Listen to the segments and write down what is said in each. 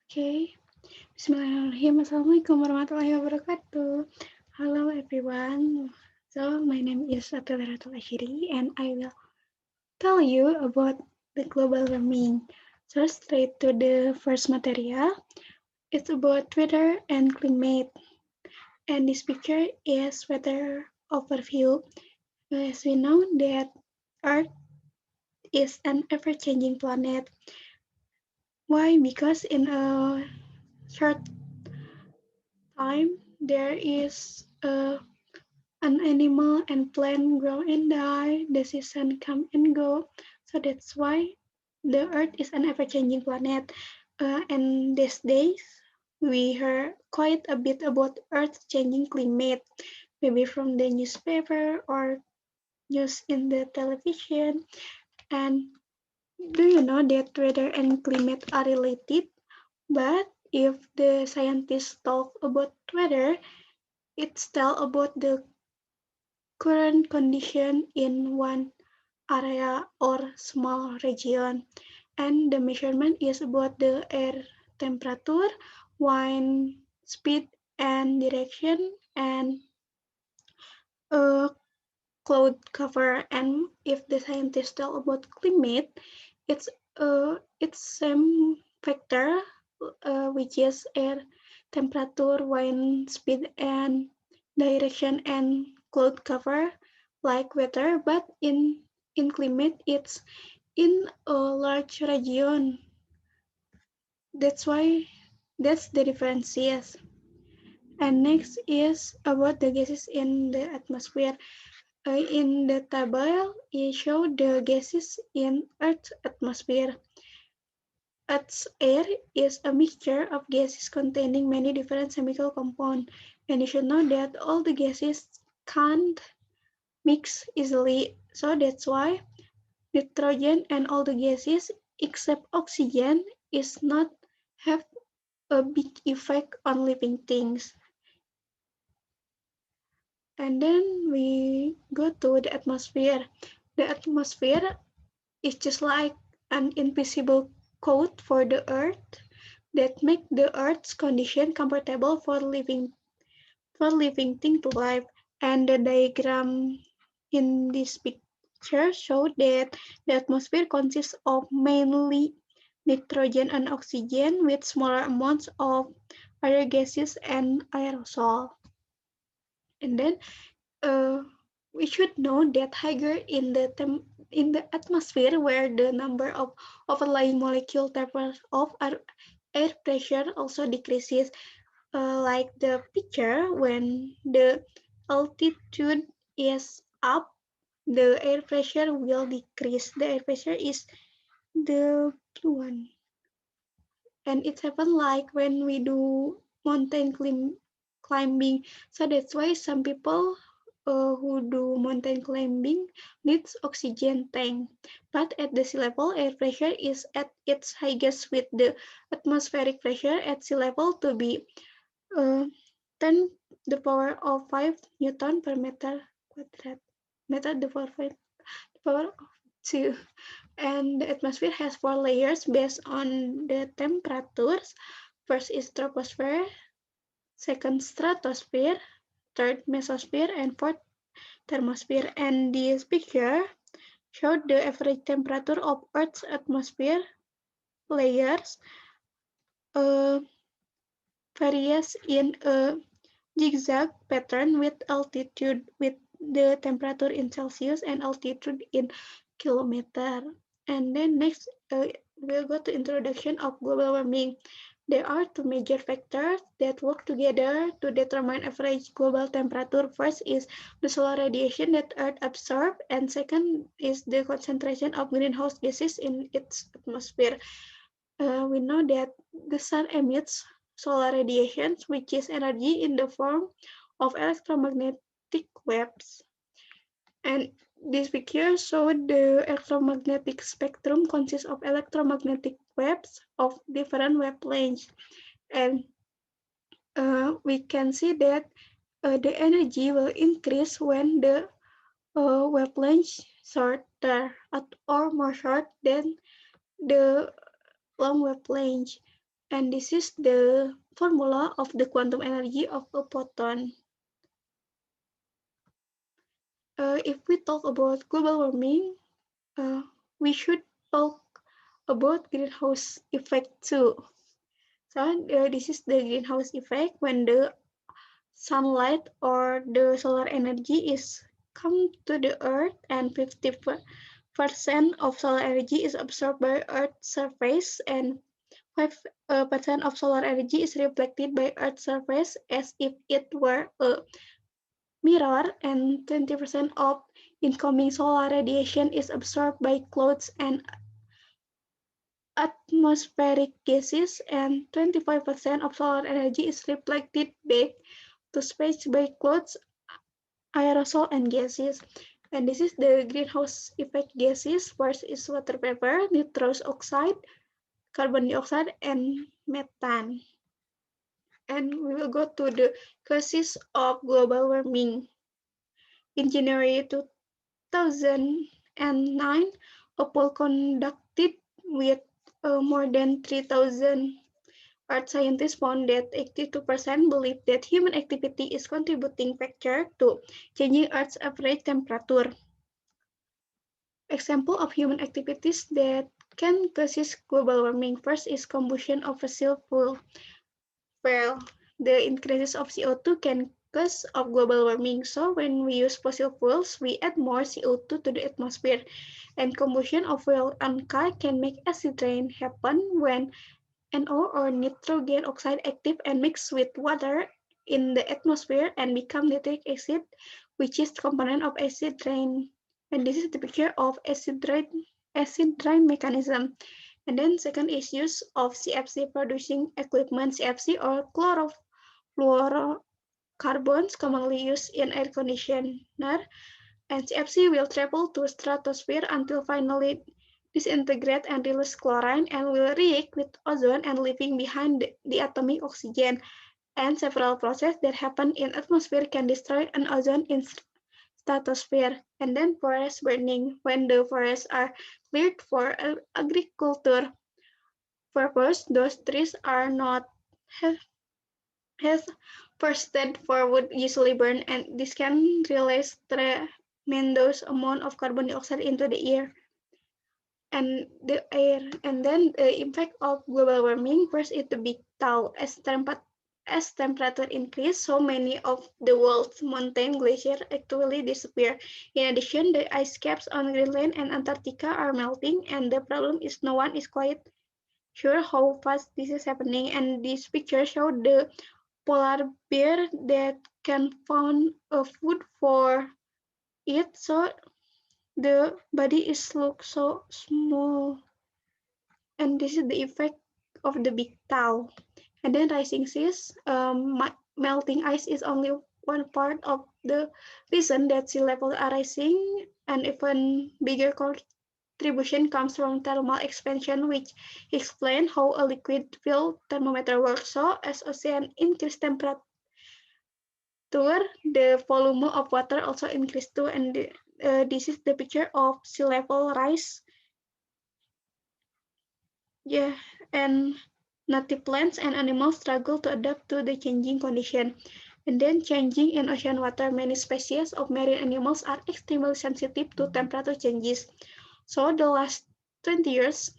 Okay. Bismillahirrahmanirrahim. Assalamualaikum warahmatullahi wabarakatuh. Hello everyone. So my name is Apilaratul Ashiri and I will tell you about the global warming. So straight to the first material. It's about weather and climate. And this picture is weather overview. As we know that Earth is an ever-changing planet. Why? Because in a short time there is an animal and plant grow and die, the season come and go. So that's why the Earth is an ever-changing planet. And these days, we heard quite a bit about Earth's changing climate, maybe from the newspaper or news in the television. And do you know that weather and climate are related? But if the scientists talk about weather, it's tell about the current condition in one area or small region, and the measurement is about the air temperature, wind speed and direction, and uh, cloud cover. And if the scientists tell about climate, it's same factor, which is air temperature, wind speed and direction, and cloud cover like weather. But in climate it's in a large region. That's why that's the difference. Yes. And next is about the gases in the atmosphere. In the table, it shows the gases in Earth's atmosphere. Earth's air is a mixture of gases containing many different chemical compounds, and you should know that all the gases can't mix easily. So that's why nitrogen and all the gases except oxygen is not have a big effect on living things. And then we go to the atmosphere. The atmosphere is just like an invisible coat for the earth that make the earth's condition comfortable for living thing to live. And the diagram in this picture show that the atmosphere consists of mainly nitrogen and oxygen with smaller amounts of other gases and aerosol. And then uh, we should know that higher in the atmosphere, where the number of overlying molecule tapers off, air pressure also decreases. Like the picture, when the altitude is up, the air pressure will decrease. The air pressure is the blue one, and it happens like when we do climbing. So that's why some people who do mountain climbing needs oxygen tank. But at the sea level, air pressure is at its highest, with the atmospheric pressure at sea level to be uh, 10 the power of 5 Newton per meter quadrat. Meter the power of 2. And the atmosphere has four layers based on the temperatures. First is troposphere, second stratosphere, third mesosphere, and fourth thermosphere. And this picture showed the average temperature of Earth's atmosphere layers uh, varies in a zigzag pattern with the temperature in Celsius and altitude in kilometer. And then next, we'll go to introduction of global warming. There are two major factors that work together to determine average global temperature. First is the solar radiation that Earth absorbs, and second is the concentration of greenhouse gases in its atmosphere. We know that the sun emits solar radiation, which is energy in the form of electromagnetic waves. And this picture showed the electromagnetic spectrum consists of electromagnetic waves of different wavelengths. And we can see that the energy will increase when the wavelength shorter or more short than the long wavelength. And this is the formula of the quantum energy of a photon. If we talk about global warming, we should talk about greenhouse effect too. So this is the greenhouse effect when the sunlight or the solar energy is come to the earth and 50% of solar energy is absorbed by earth's surface and 5% of solar energy is reflected by earth's surface as if it were a mirror, and 20% of incoming solar radiation is absorbed by clouds and atmospheric gases, and 25% of solar energy is reflected back to space by clouds, aerosol, and gases. And this is the greenhouse effect gases. First is water vapor, nitrous oxide, carbon dioxide, and methane. And we will go to the causes of global warming. In January 2009, a poll conducted with more than 3,000 Earth scientists found that 82% believe that human activity is contributing factor to changing Earth's average temperature. Example of human activities that can cause global warming. First is combustion of fossil fuel. Well, the increases of CO2 can cause of global warming. So when we use fossil fuels, we add more CO2 to the atmosphere. And combustion of fuel and car can make acid rain happen when NO or nitrogen oxide active and mix with water in the atmosphere and become nitric acid, which is the component of acid rain. And this is the picture of acid rain mechanism. And then second is use of CFC producing equipment, CFC or chlorofluorocarbons commonly used in air conditioner, and CFC will travel to stratosphere until finally disintegrate and release chlorine and will react with ozone and leaving behind the atomic oxygen. And several processes that happen in atmosphere can destroy an ozone in stratosphere. And then forest burning. When the forests are cleared for agriculture purpose, those trees are not has forested for wood usually burn, and this can release tremendous amount of carbon dioxide into the air. And then the impact of global warming. First is the big thaw. As temperature increase, so many of the world's mountain glaciers actually disappear. In addition, the ice caps on Greenland and Antarctica are melting, and the problem is no one is quite sure how fast this is happening. And this picture shows the polar bear that can find a food for it, so the body is look so small. And this is the effect of the big thaw. And then rising seas, melting ice is only one part of the reason that sea levels are rising. And even bigger contribution comes from thermal expansion, which explain how a liquid filled thermometer works. So as ocean increase temperature, the volume of water also increase too. And this is the picture of sea level rise. Yeah, and native plants and animals struggle to adapt to the changing condition. And then changing in ocean water, many species of marine animals are extremely sensitive to temperature changes. So the last 20 years,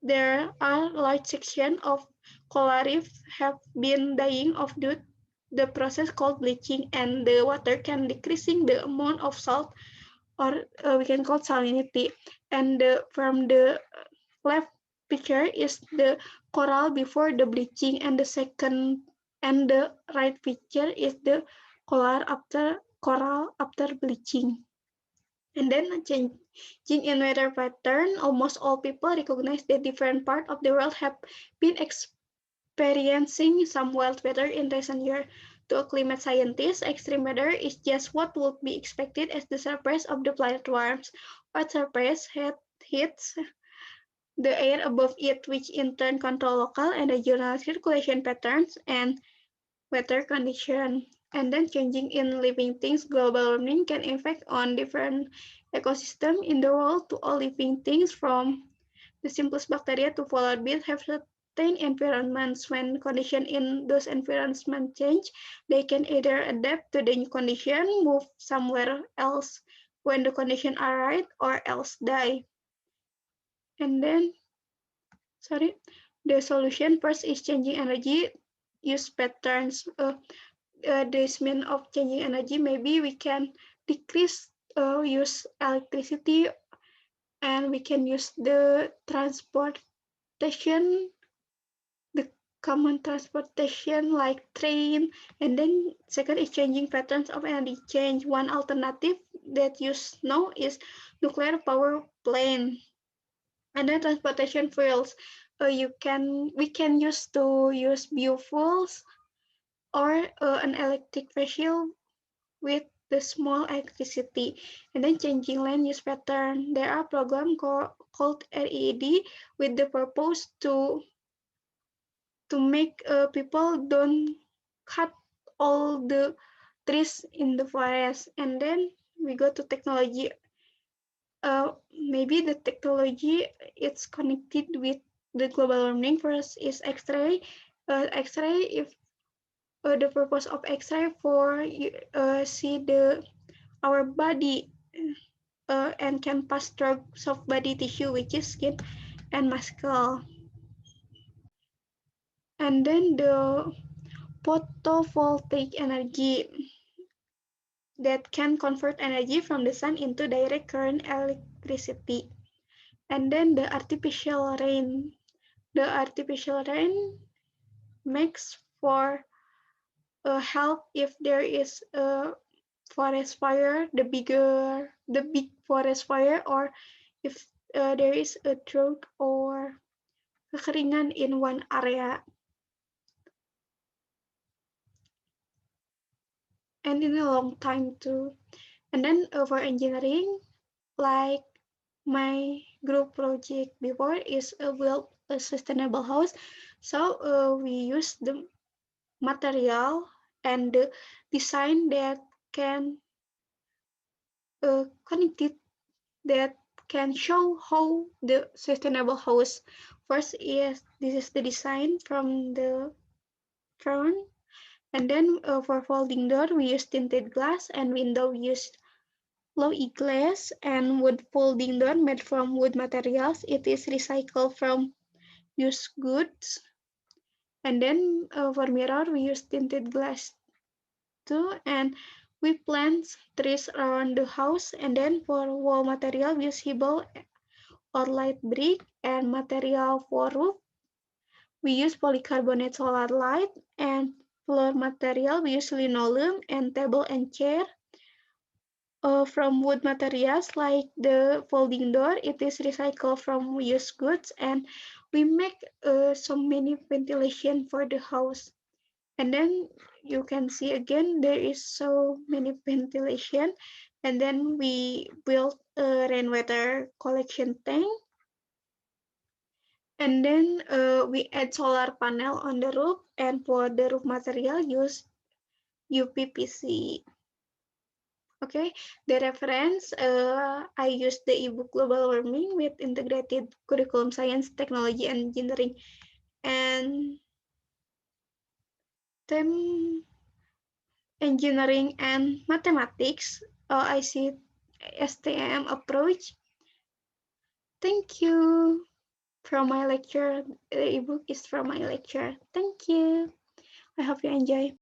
there are large sections of coral reef have been dying off due to the process called bleaching, and the water can decreasing the amount of salt, or we can call salinity. And from the left picture is the coral before the bleaching, and the right picture is the coral after bleaching. And then changing in weather pattern, almost all people recognize that different parts of the world have been experiencing some wild weather in recent years. To a climate scientist, extreme weather is just what would be expected as the surface of the planet warms. Earth's surface heats the air above it, which in turn control local and regional circulation patterns and weather conditions. And then changing in living things, global warming can affect on different ecosystems in the world. To all living things, from the simplest bacteria to polar bears, have certain environments. When conditions in those environments change, they can either adapt to the new condition, move somewhere else when the conditions are right, or else die. And then, the solution first is changing energy, use patterns. This means of changing energy, maybe we can decrease use electricity, and we can use the transportation, the common transportation like train. And then second is changing patterns of energy change. One alternative that you know is nuclear power plant. And then transportation fuels. We can use biofuels or an electric vehicle with the small electricity. And then changing land use pattern. There are programs called RED with the purpose to make people don't cut all the trees in the forest. And then we go to technology. Maybe the technology it's connected with the global warming. First is X-ray. X-ray, if the purpose of X-ray for see the our body, and can pass through soft body tissue, which is skin and muscle. And then the photovoltaic energy that can convert energy from the sun into direct current electricity. And then the artificial rain. The artificial rain makes for help if there is a forest fire, the big forest fire, or if there is a drought or kekeringan in one area. And in a long time too. And then for engineering, like my group project before is build a sustainable house. So we use the material and the design that can connected, that can show how the sustainable house. First is this is the design from the front, and then for folding door we use tinted glass, and window we use low E glass, and wood folding door made from wood materials. It is recycled from used goods. And then for mirror we use tinted glass too, and we plant trees around the house. And then for wall material we use hibble or light brick, and material for roof we use polycarbonate solar light, and floor material we use linoleum, and table and chair from wood materials like the folding door. It is recycled from used goods, and we make so many ventilation for the house. And then you can see again there is so many ventilation. And then we built a rainwater collection tank. And then we add solar panel on the roof, and for the roof material use UPVC. Okay, the reference, I use the ebook Global Warming with integrated curriculum science, technology, and engineering, and STEM engineering and mathematics. I see STM approach. Thank you from my lecture. The ebook is from my lecture. Thank you. I hope you enjoy.